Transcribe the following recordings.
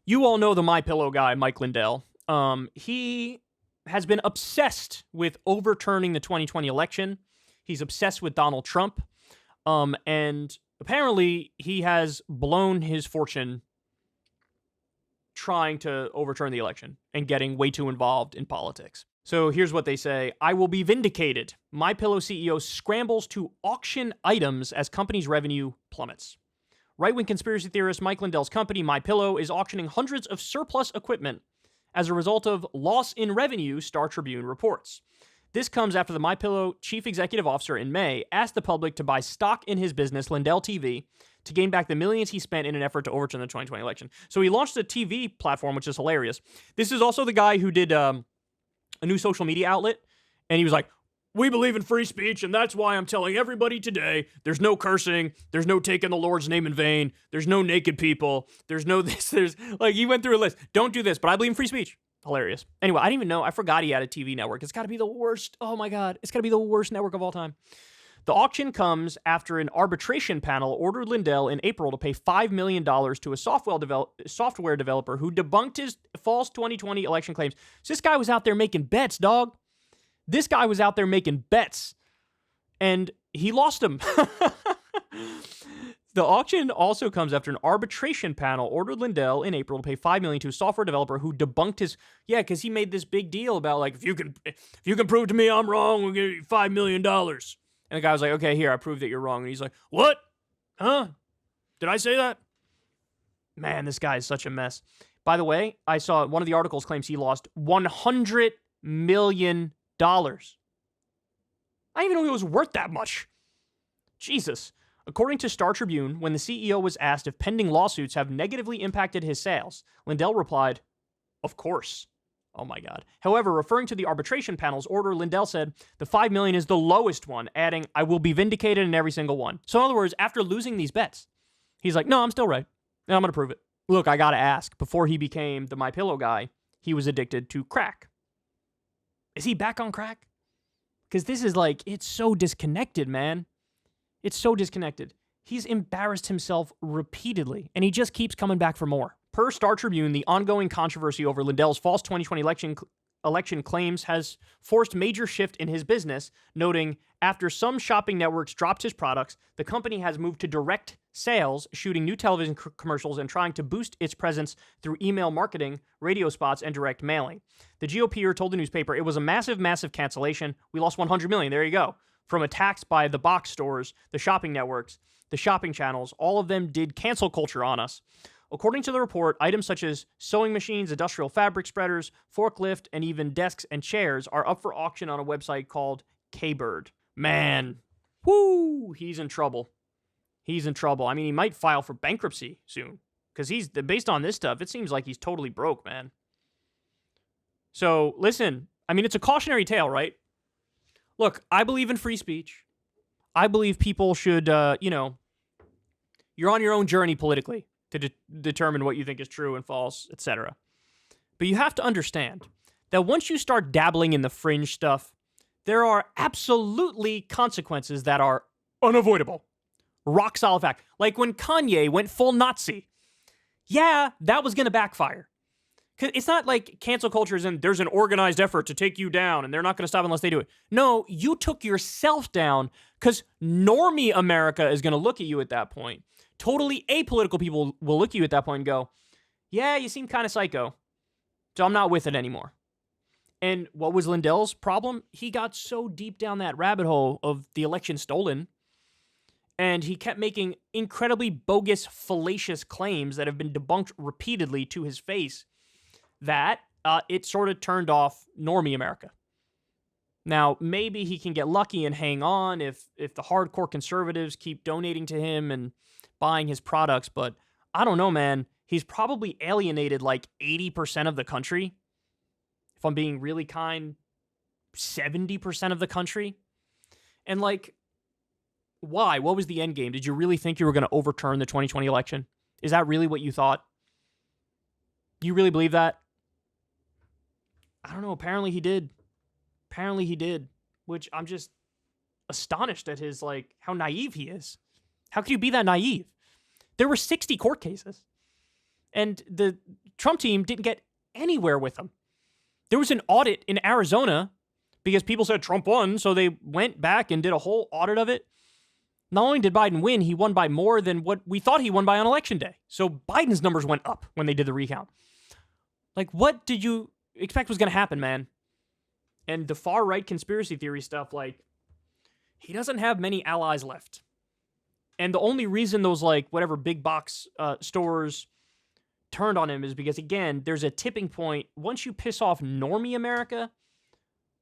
You all know the MyPillow guy, Mike Lindell. He has been obsessed with overturning the 2020 election. He's obsessed with Donald Trump. And apparently he has blown his fortune trying to overturn the election and getting way too involved in politics. So here's what they say. I will be vindicated. MyPillow CEO scrambles to auction items as company's revenue plummets. Right-wing conspiracy theorist Mike Lindell's company, MyPillow, is auctioning hundreds of surplus equipment as a result of loss in revenue, Star Tribune reports. This comes after the MyPillow chief executive officer in May asked the public to buy stock in his business, Lindell TV, to gain back the millions he spent in an effort to overturn the 2020 election. So he launched a TV platform, which is hilarious. This is also the guy who did a new social media outlet, and he was like, we believe in free speech, and that's why I'm telling everybody today, there's no cursing, there's no taking the Lord's name in vain, there's no naked people, there's no this, there's, like, he went through a list. Don't do this, but I believe in free speech. Hilarious. Anyway, I didn't even know, I forgot he had a TV network. It's got to be the worst, oh my God, it's got to be the worst network of all time. The auction comes after an arbitration panel ordered Lindell in April to pay $5 million to a software developer who debunked his false 2020 election claims. So this guy was out there making bets, dog. This guy was out there making bets, and he lost them. The auction also comes after an arbitration panel ordered Lindell in April to pay $5 million to a software developer who debunked his, because he made this big deal about, like, if you can prove to me I'm wrong, we'll give you $5 million. And the guy was like, okay, here, I prove that you're wrong. And he's like, what? Huh? Did I say that? Man, this guy is such a mess. By the way, I saw one of the articles claims he lost $100 million. I didn't even know he was worth that much. Jesus. According to Star Tribune, when the CEO was asked if pending lawsuits have negatively impacted his sales, Lindell replied, of course. Oh my God. However, referring to the arbitration panel's order, Lindell said the $5 million is the lowest one, adding, I will be vindicated in every single one. So in other words, after losing these bets, he's like, no, I'm still right. And I'm going to prove it. Look, I got to ask, before he became the MyPillow guy, he was addicted to crack. Is he back on crack? Because this is like, it's so disconnected, man. It's so disconnected. He's embarrassed himself repeatedly, and he just keeps coming back for more. Per Star Tribune, the ongoing controversy over Lindell's false 2020 election claims has forced major shift in his business, noting after some shopping networks dropped his products, the company has moved to direct sales, shooting new television commercials and trying to boost its presence through email marketing, radio spots, and direct mailing. The GOPer told the newspaper it was a massive, massive cancellation. We lost $100 million. There you go. From attacks by the box stores, the shopping networks, the shopping channels, all of them did cancel culture on us. According to the report, items such as sewing machines, industrial fabric spreaders, forklift, and even desks and chairs are up for auction on a website called K-Bird. Man, whoo, he's in trouble. He's in trouble. I mean, he might file for bankruptcy soon because based on this stuff, it seems like he's totally broke, man. So listen, I mean, it's a cautionary tale, right? Look, I believe in free speech. I believe people should, you're on your own journey politically to determine what you think is true and false, etc. But you have to understand that once you start dabbling in the fringe stuff, there are absolutely consequences that are unavoidable. Rock solid fact. Like when Kanye went full Nazi. Yeah, that was going to backfire. It's not like cancel culture is there's an organized effort to take you down and they're not going to stop unless they do it. No, you took yourself down because normie America is going to look at you at that point. Totally apolitical people will look at you at that point and go, yeah, you seem kind of psycho, so I'm not with it anymore. And what was Lindell's problem? He got so deep down that rabbit hole of the election stolen, and he kept making incredibly bogus, fallacious claims that have been debunked repeatedly to his face that it sort of turned off normie America. Now, maybe he can get lucky and hang on if the hardcore conservatives keep donating to him and buying his products, but I don't know, man. He's probably alienated like 80% of the country. If I'm being really kind, 70% of the country. And like, why? What was the end game? Did you really think you were going to overturn the 2020 election? Is that really what you thought? Do you really believe that? I don't know. Apparently he did. Apparently he did, which I'm just astonished at his, like, how naive he is. How could you be that naive? There were 60 court cases. And the Trump team didn't get anywhere with him. There was an audit in Arizona because people said Trump won, so they went back and did a whole audit of it. Not only did Biden win, he won by more than what we thought he won by on election day. So Biden's numbers went up when they did the recount. Like, what did you expect was going to happen, man? And the far-right conspiracy theory stuff, like, he doesn't have many allies left. And the only reason those, like, whatever big box stores turned on him is because, again, there's a tipping point. Once you piss off normie America,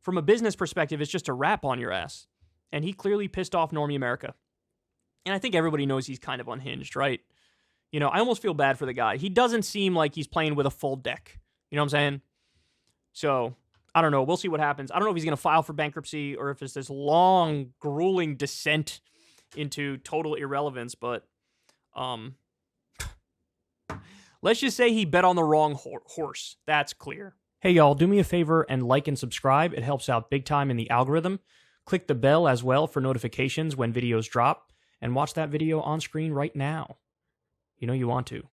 from a business perspective, it's just a wrap on your ass. And he clearly pissed off normie America. And I think everybody knows he's kind of unhinged, right? You know, I almost feel bad for the guy. He doesn't seem like he's playing with a full deck. You know what I'm saying? So, I don't know. We'll see what happens. I don't know if he's going to file for bankruptcy or if it's this long, grueling descent into total irrelevance, but let's just say he bet on the wrong horse. That's clear. Hey, y'all, do me a favor and like and subscribe. It helps out big time in the algorithm. Click the bell as well for notifications when videos drop, and watch that video on screen right now. You know you want to.